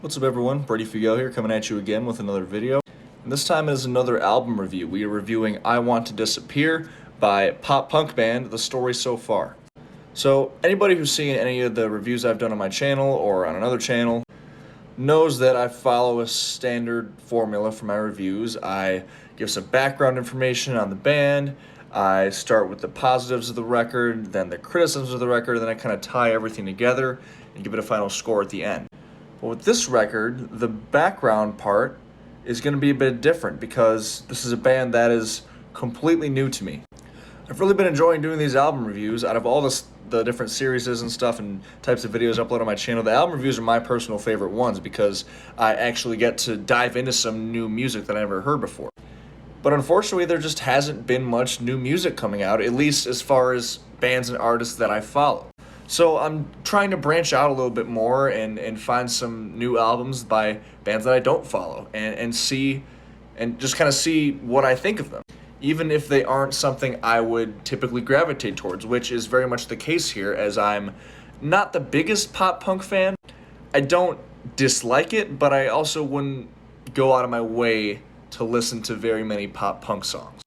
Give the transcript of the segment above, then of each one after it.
What's up everyone, Brady Figo here coming at you again with another video. And this time is another album review. We are reviewing I Want to Disappear by pop punk band The Story So Far. So anybody who's seen any of the reviews I've done on my channel or on another channel knows that I follow a standard formula for my reviews. I give some background information on the band, I start with the positives of the record, then the criticisms of the record, then I kind of tie everything together and give it a final score at the end. But with this record, the background part is going to be a bit different because this is a band that is completely new to me. I've really been enjoying doing these album reviews. Out of all the different series and stuff and types of videos uploaded on my channel, the album reviews are my personal favorite ones because I actually get to dive into some new music that I never heard before. But unfortunately, there just hasn't been much new music coming out, at least as far as bands and artists that I follow. So I'm trying to branch out a little bit more and find some new albums by bands that I don't follow and see and just kind of see what I think of them, even if they aren't something I would typically gravitate towards, which is very much the case here, as I'm not the biggest pop punk fan. I don't dislike it, but I also wouldn't go out of my way to listen to very many pop punk songs.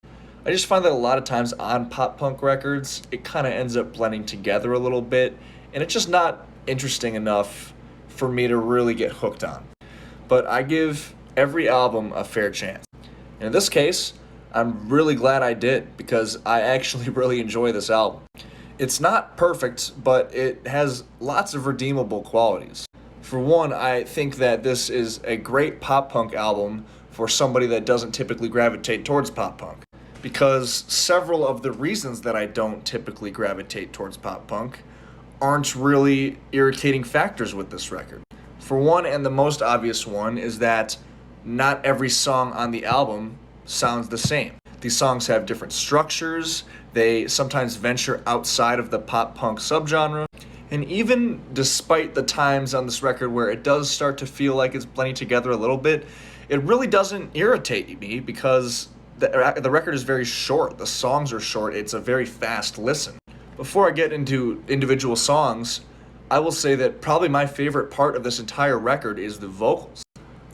I just find that a lot of times on pop punk records, it kind of ends up blending together a little bit, and it's just not interesting enough for me to really get hooked on. But I give every album a fair chance. And in this case, I'm really glad I did, because I actually really enjoy this album. It's not perfect, but it has lots of redeemable qualities. For one, I think that this is a great pop punk album for somebody that doesn't typically gravitate towards pop punk, because several of the reasons that I don't typically gravitate towards pop punk aren't really irritating factors with this record. For one, and the most obvious one, is that not every song on the album sounds the same. These songs have different structures, they sometimes venture outside of the pop punk subgenre, and even despite the times on this record where it does start to feel like it's blending together a little bit, it really doesn't irritate me because the record is very short, the songs are short, it's a very fast listen. Before I get into individual songs, I will say that probably my favorite part of this entire record is the vocals.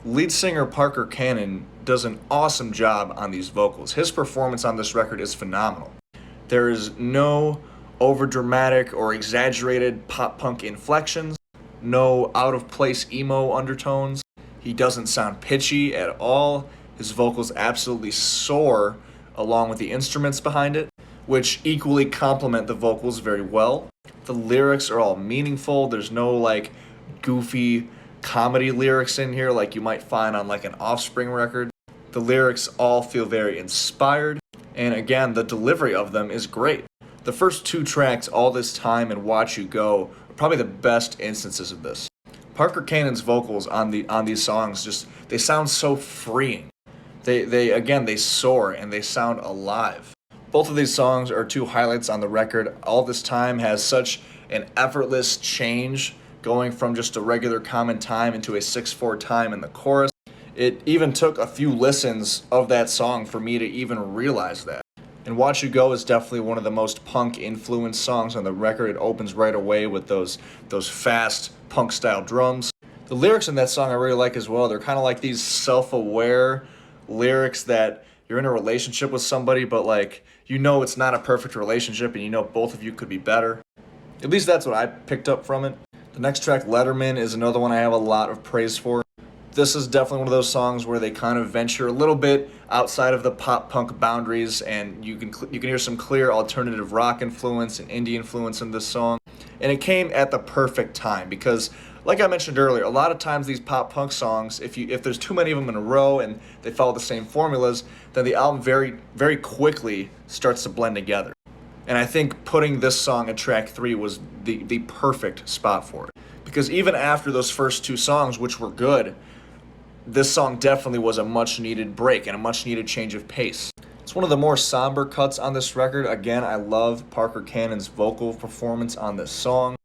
Lead singer Parker Cannon does an awesome job on these vocals. His performance on this record is phenomenal. There is no overdramatic or exaggerated pop punk inflections, no out-of-place emo undertones. He doesn't sound pitchy at all. His vocals absolutely soar along with the instruments behind it, which equally complement the vocals very well. The lyrics are all meaningful. There's no goofy comedy lyrics in here like you might find on an Offspring record. The lyrics all feel very inspired, and again, the delivery of them is great. The first two tracks, All This Time and Watch You Go, are probably the best instances of this. Parker Cannon's vocals on these songs they sound so freeing. They soar and they sound alive. Both of these songs are two highlights on the record. All This Time has such an effortless change, going from just a regular common time into a 6/4 time in the chorus. It even took a few listens of that song for me to even realize that. And Watch You Go is definitely one of the most punk-influenced songs on the record. It opens right away with those fast punk-style drums. The lyrics in that song I really like as well. They're kind of like these self-aware lyrics that you're in a relationship with somebody, but it's not a perfect relationship and both of you could be better. At least that's what I picked up from it. The next track, Letterman, is another one I have a lot of praise for. This is definitely one of those songs where they kind of venture a little bit outside of the pop punk boundaries, and you can hear some clear alternative rock influence and indie influence in this song. And it came at the perfect time because, like I mentioned earlier, a lot of times these pop punk songs, if there's too many of them in a row and they follow the same formulas, then the album very, very quickly starts to blend together. And I think putting this song at track 3 was the perfect spot for it. Because even after those first two songs, which were good, this song definitely was a much-needed break and a much-needed change of pace. It's one of the more somber cuts on this record. Again, I love Parker Cannon's vocal performance on this song.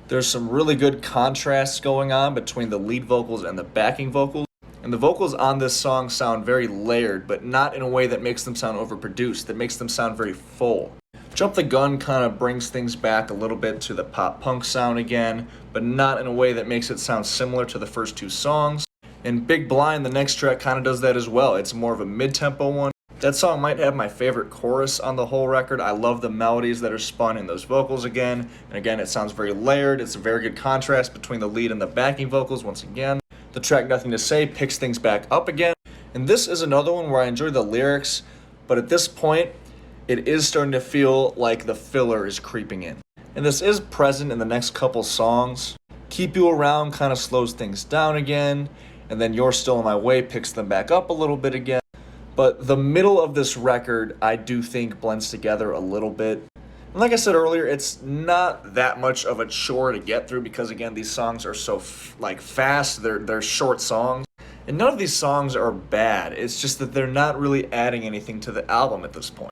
There's some really good contrasts going on between the lead vocals and the backing vocals. And the vocals on this song sound very layered, but not in a way that makes them sound overproduced, that makes them sound very full. Jump the Gun kind of brings things back a little bit to the pop punk sound again, but not in a way that makes it sound similar to the first two songs. And Big Blind, the next track, kind of does that as well. It's more of a mid-tempo one. That song might have my favorite chorus on the whole record. I love the melodies that are spun in those vocals again. And again, it sounds very layered. It's a very good contrast between the lead and the backing vocals once again. The track Nothing to Say picks things back up again. And this is another one where I enjoy the lyrics, but at this point, it is starting to feel like the filler is creeping in. And this is present in the next couple songs. Keep You Around kind of slows things down again, and then You're Still in My Way picks them back up a little bit again. But the middle of this record, I do think, blends together a little bit. And like I said earlier, it's not that much of a chore to get through because, again, these songs are so fast. They're short songs. And none of these songs are bad. It's just that they're not really adding anything to the album at this point.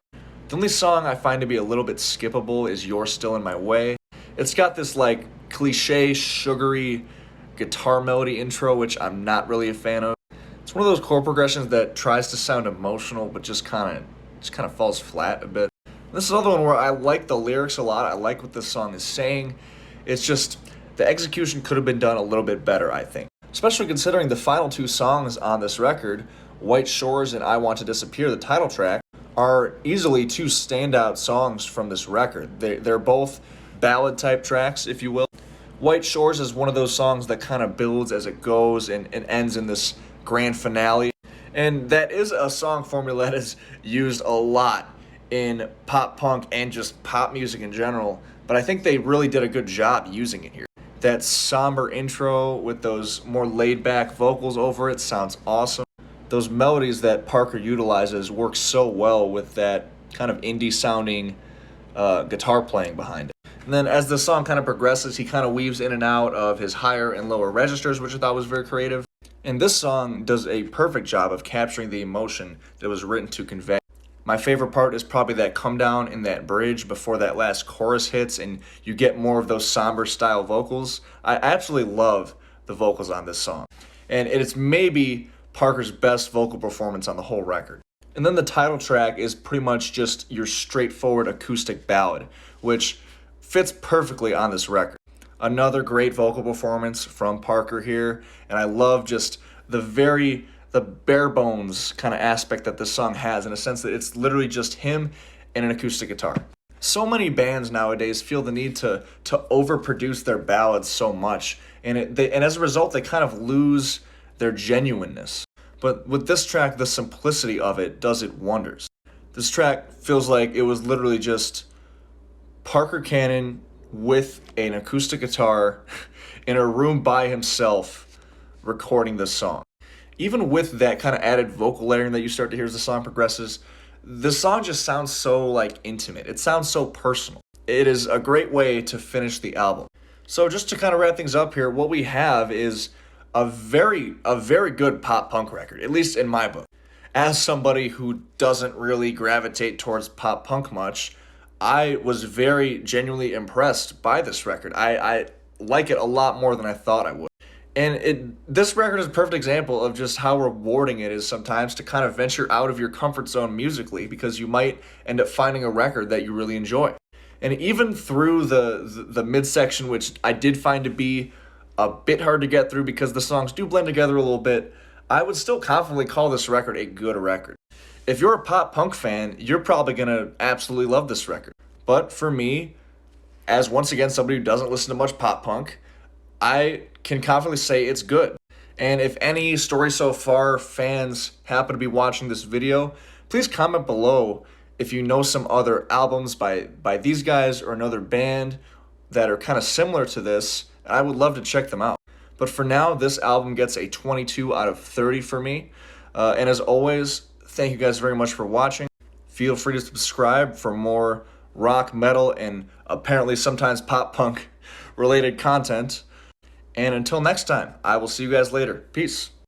The only song I find to be a little bit skippable is You're Still in My Way. It's got this like cliche, sugary guitar melody intro, which I'm not really a fan of. It's one of those chord progressions that tries to sound emotional, but just kind of falls flat a bit. This is another one where I like the lyrics a lot. I like what this song is saying. It's just the execution could have been done a little bit better, I think. Especially considering the final two songs on this record, White Shores and I Want to Disappear, the title track, are easily two standout songs from this record. They're both ballad type tracks, if you will. White Shores is one of those songs that kind of builds as it goes and ends in this grand finale. And that is a song formula that is used a lot in pop punk and just pop music in general, but I think they really did a good job using it here. That somber intro with those more laid-back vocals over it sounds awesome. Those melodies that Parker utilizes work so well with that kind of indie-sounding guitar playing behind it. And then as the song kind of progresses, he kind of weaves in and out of his higher and lower registers, which I thought was very creative. And this song does a perfect job of capturing the emotion that was written to convey. My favorite part is probably that come down in that bridge before that last chorus hits and you get more of those somber style vocals. I absolutely love the vocals on this song. And it's maybe Parker's best vocal performance on the whole record. And then the title track is pretty much just your straightforward acoustic ballad, which fits perfectly on this record. Another great vocal performance from Parker here, and I love just the bare bones kind of aspect that this song has, in a sense that it's literally just him and an acoustic guitar. So many bands nowadays feel the need to overproduce their ballads so much, and as a result they kind of lose their genuineness. But with this track, the simplicity of it does it wonders. This track feels like it was literally just Parker Cannon with an acoustic guitar in a room by himself recording this song. Even with that kind of added vocal layering that you start to hear as the song progresses, the song just sounds so intimate. It sounds so personal. It is a great way to finish the album. So just to kind of wrap things up here, what we have is a very good pop punk record, at least in my book. As somebody who doesn't really gravitate towards pop punk much, I was very genuinely impressed by this record. I like it a lot more than I thought I would. And this record is a perfect example of just how rewarding it is sometimes to kind of venture out of your comfort zone musically, because you might end up finding a record that you really enjoy. And even through the midsection, which I did find to be a bit hard to get through because the songs do blend together a little bit, I would still confidently call this record a good record. If you're a pop punk fan, you're probably going to absolutely love this record. But for me, as once again somebody who doesn't listen to much pop punk, I can confidently say it's good. And if any Story So Far fans happen to be watching this video, please comment below if you know some other albums by these guys or another band that are kind of similar to this. I would love to check them out. But for now, this album gets a 22 out of 30 for me. And as always, thank you guys very much for watching. Feel free to subscribe for more rock, metal, and apparently sometimes pop punk related content. And until next time, I will see you guys later. Peace.